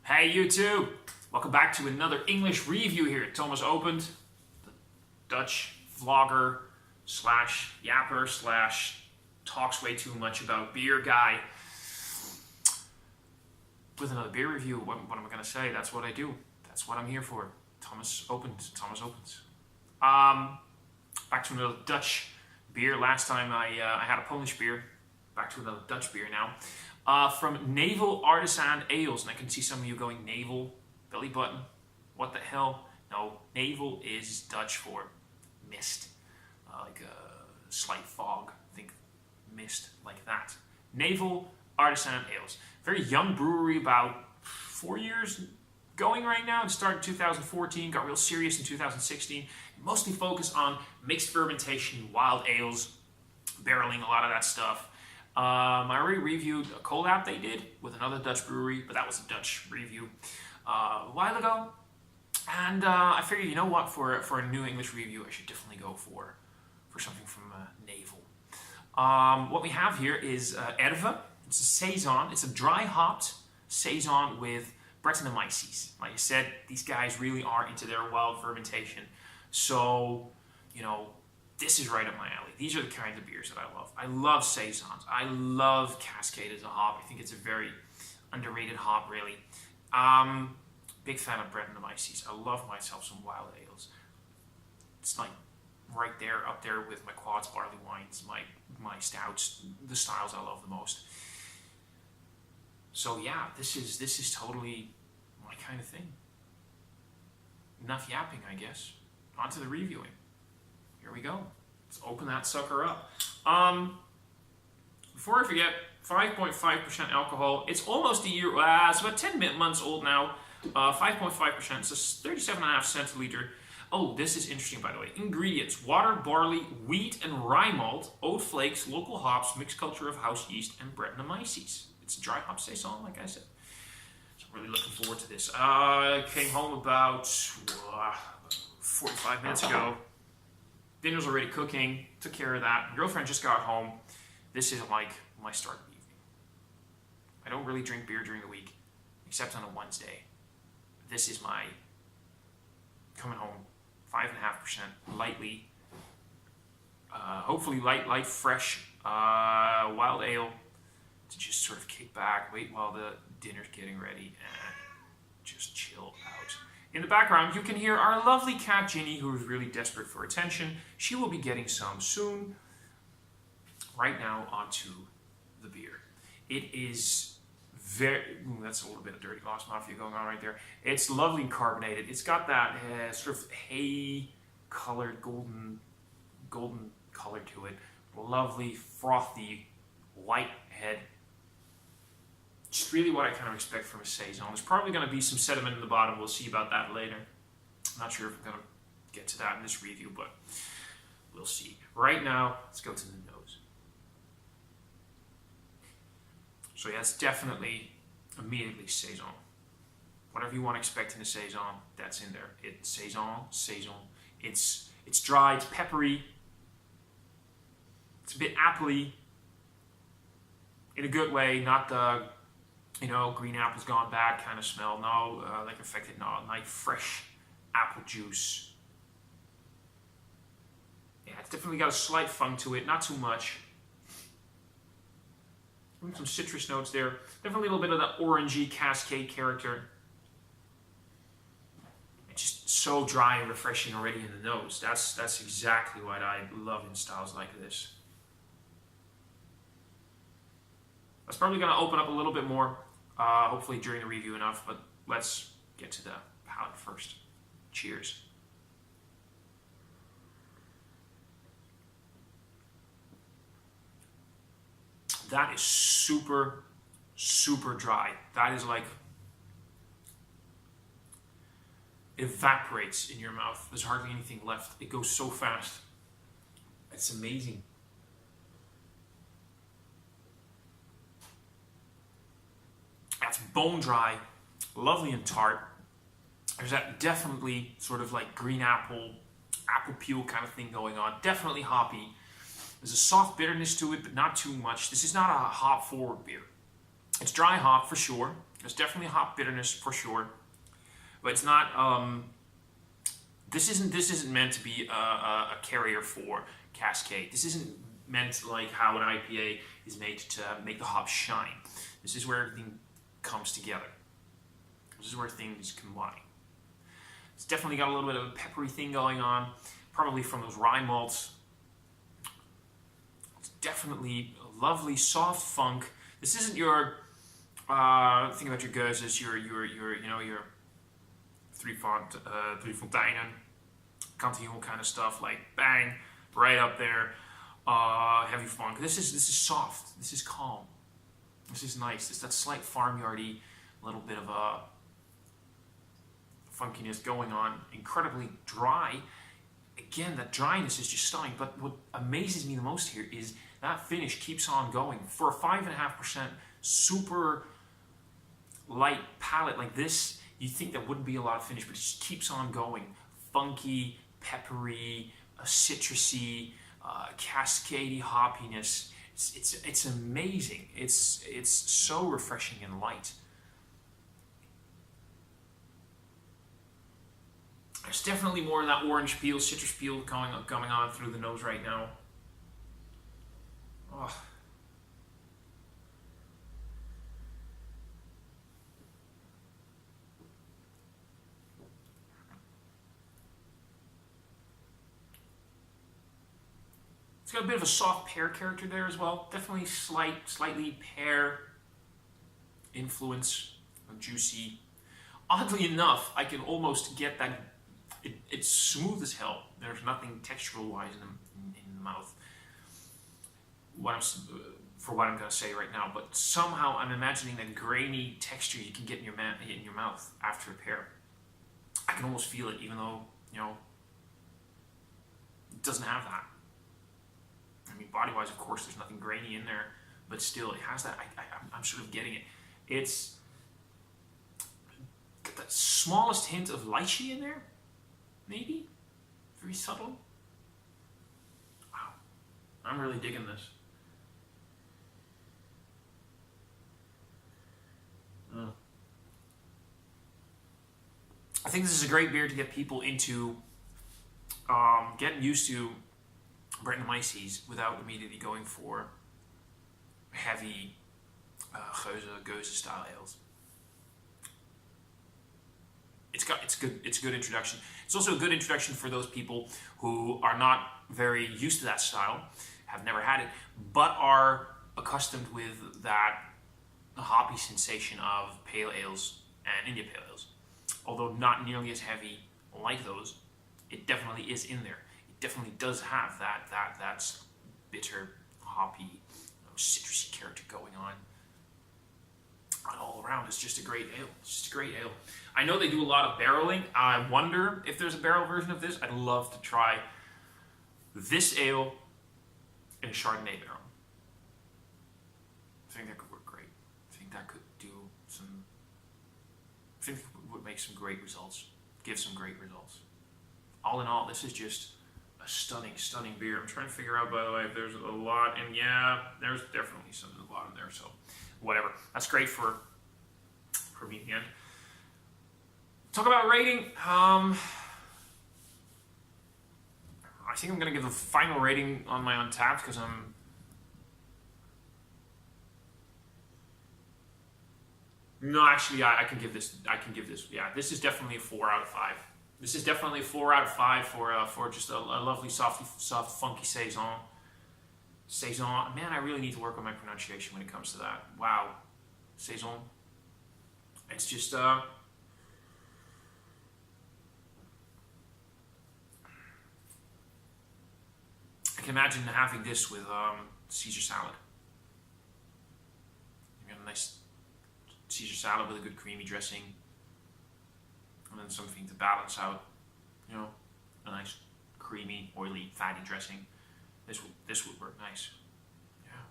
Hey YouTube! Welcome back to another English review here at Thomas Opent, the Dutch vlogger slash yapper slash talks way too much about beer guy. With another beer review, what am I going to say? That's what I do. That's what I'm here for. Thomas Opent. Back to another Dutch beer. Last time I had a Polish beer. Back to another Dutch beer now. From Nevel Artisan Ales. And I can see some of you going, navel, belly button, what the hell? No, navel is Dutch for mist. Like a slight fog. Think mist like that. Nevel Artisan Ales. Very young brewery, about 4 years going right now. It started in 2014, got real serious in 2016. Mostly focused on mixed fermentation, wild ales, barreling, a lot of that stuff. I already reviewed a collab they did with another Dutch brewery, but that was a Dutch review a while ago. And I figured, you know what, for a new English review, I should definitely go for something from Nevel. What we have here is Erve. It's a saison. It's a dry hopped saison with Brettanomyces. Like I said, these guys really are into their wild fermentation. So, you know, this is right up my alley. These are the kinds of beers that I love. I love saisons. I love Cascade as a hop. I think it's a very underrated hop, really. Big fan of Brettanomyces. I love myself some wild ales. It's like right there, up there with my quads, barley wines, my stouts, the styles I love the most. So yeah, this is totally my kind of thing. Enough yapping, I guess. On to the reviewing. Here we go. Let's open that sucker up. Before I forget, 5.5% alcohol. It's almost a year. It's about 10 months old now. 5.5%. It's a 37.5 centiliter. Oh, this is interesting, by the way. Ingredients: water, barley, wheat, and rye malt, oat flakes, local hops, mixed culture of house yeast, and Brettanomyces. It's a dry hop saison, like I said. So I'm really looking forward to this. I came home about 45 minutes ago. Dinner's already cooking. Took care of that. My girlfriend just got home. This is like my start of the evening. I don't really drink beer during the week, except on a Wednesday. This is my coming home, 5.5%, lightly, hopefully light, fresh, wild ale to just sort of kick back, wait while the dinner's getting ready, and just chill out. In the background, you can hear our lovely cat Ginny, who is really desperate for attention. She will be getting some soon. Right now, onto the beer. It is very, that's a little bit of Dirty Lost Mafia going on right there. It's lovely and carbonated. It's got that sort of hay-colored, golden color to it. Lovely, frothy, white head. Just really what I kind of expect from a saison. There's probably going to be some sediment in the bottom. We'll see about that later. I'm not sure if I'm going to get to that in this review, but we'll see. Right now, let's go to the nose. So yeah, it's definitely immediately saison. Whatever you want to expect in a saison, that's in there. It's saison. It's dry, it's peppery. It's a bit appley. In a good way, not the, green apples gone bad kind of smell. No, like affected, no, like fresh apple juice. Yeah, it's definitely got a slight funk to it, not too much. Some citrus notes there. Definitely a little bit of that orangey Cascade character. It's just so dry and refreshing already in the nose. That's exactly what I love in styles like this. That's probably going to open up a little bit more, hopefully during the review enough, but let's get to the palate first. Cheers. That is super, super dry. That is like, it evaporates in your mouth. There's hardly anything left. It goes so fast. It's amazing. That's bone dry, lovely and tart. There's that definitely sort of like green apple peel kind of thing going on. Definitely hoppy. There's a soft bitterness to it, but not too much. This is not a hop-forward beer. It's dry hop for sure. There's definitely a hop bitterness for sure, but it's not. This isn't meant to be a carrier for Cascade. This isn't meant like how an IPA is made to make the hops shine. This is where everything comes together. This is where things combine. It's definitely got a little bit of a peppery thing going on, probably from those rye malts. It's definitely a lovely soft funk. This isn't your think about your Geuzes, your Three Fonteinen, Cantillon kind of stuff, like bang, right up there, heavy funk. This is soft. This is calm. This is nice. It's that slight farmyardy, little bit of a funkiness going on. Incredibly dry. Again, that dryness is just stunning. But what amazes me the most here is that finish keeps on going. For a 5.5% super light palate like this, you think there wouldn't be a lot of finish, but it just keeps on going. Funky, peppery, citrusy, cascadey hoppiness. It's amazing. It's so refreshing and light. There's definitely more of that orange peel, citrus peel coming on through the nose right now. Oh. It's got a bit of a soft pear character there as well. Definitely slightly pear influence, juicy. Oddly enough, I can almost get that. It's smooth as hell. There's nothing textural-wise in the mouth. For what I'm going to say right now, but somehow I'm imagining that grainy texture you can get in your mouth after a pear. I can almost feel it, even though it doesn't have that. I mean, body-wise, of course, there's nothing grainy in there, but still, it has that. I'm sort of getting it. It's got that smallest hint of lychee in there, maybe? Very subtle. Wow. I'm really digging this. I think this is a great beer to get people into getting used to Brettanomyces without immediately going for heavy Geuze style ales. It's a good introduction. It's also a good introduction for those people who are not very used to that style, have never had it, but are accustomed with that hoppy sensation of pale ales and India pale ales. Although not nearly as heavy like those, it definitely is in there. It definitely does have that bitter, hoppy, citrusy character going on. And all around, it's just a great ale. It's just a great ale. I know they do a lot of barreling. I wonder if there's a barrel version of this. I'd love to try this ale in a Chardonnay barrel. I think that could work great. I think that could do some. I think it would make some great results. Give some great results. All in all, this is just a stunning, stunning beer. I'm trying to figure out, by the way, if there's a lot, and yeah, there's definitely some at the bottom there. So, whatever. That's great for me at the end. Talk about rating. I think I'm gonna give a final rating on my Untapped because I'm. No, actually, I can give this. Yeah, this is definitely a 4 out of 5. This is definitely a 4 out of 5 for just a lovely, soft, funky saison. Saison. Man, I really need to work on my pronunciation when it comes to that. Wow, saison. It's just I can imagine having this with Caesar salad. You got a nice Caesar salad with a good creamy dressing, and then something to balance out, a nice creamy, oily, fatty dressing. This would work nice. Yeah,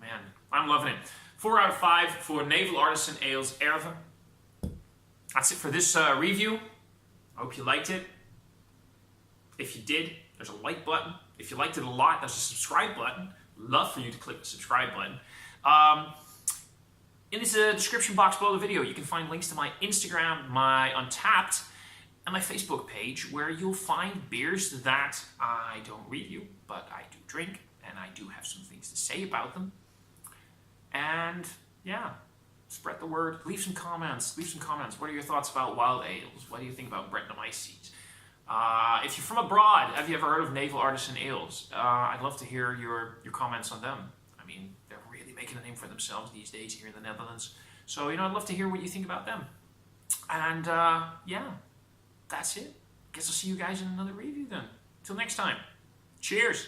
man, I'm loving it. 4 out of 5 for Nevel Artisan Ales Erve. That's it for this review. I hope you liked it. If you did, there's a like button. If you liked it a lot, there's a subscribe button. Love for you to click the subscribe button. In this description box below the video, you can find links to my Instagram, my Untapped, and my Facebook page, where you'll find beers that I don't review, but I do drink, and I do have some things to say about them. And yeah, spread the word. Leave some comments. What are your thoughts about wild ales? What do you think about Brettanomyces? If you're from abroad, have you ever heard of Nevel Artisan ales? I'd love to hear your comments on them. I mean, they're really making a name for themselves these days here in the Netherlands. So, I'd love to hear what you think about them. And yeah, that's it. Guess I'll see you guys in another review then. Till next time. Cheers.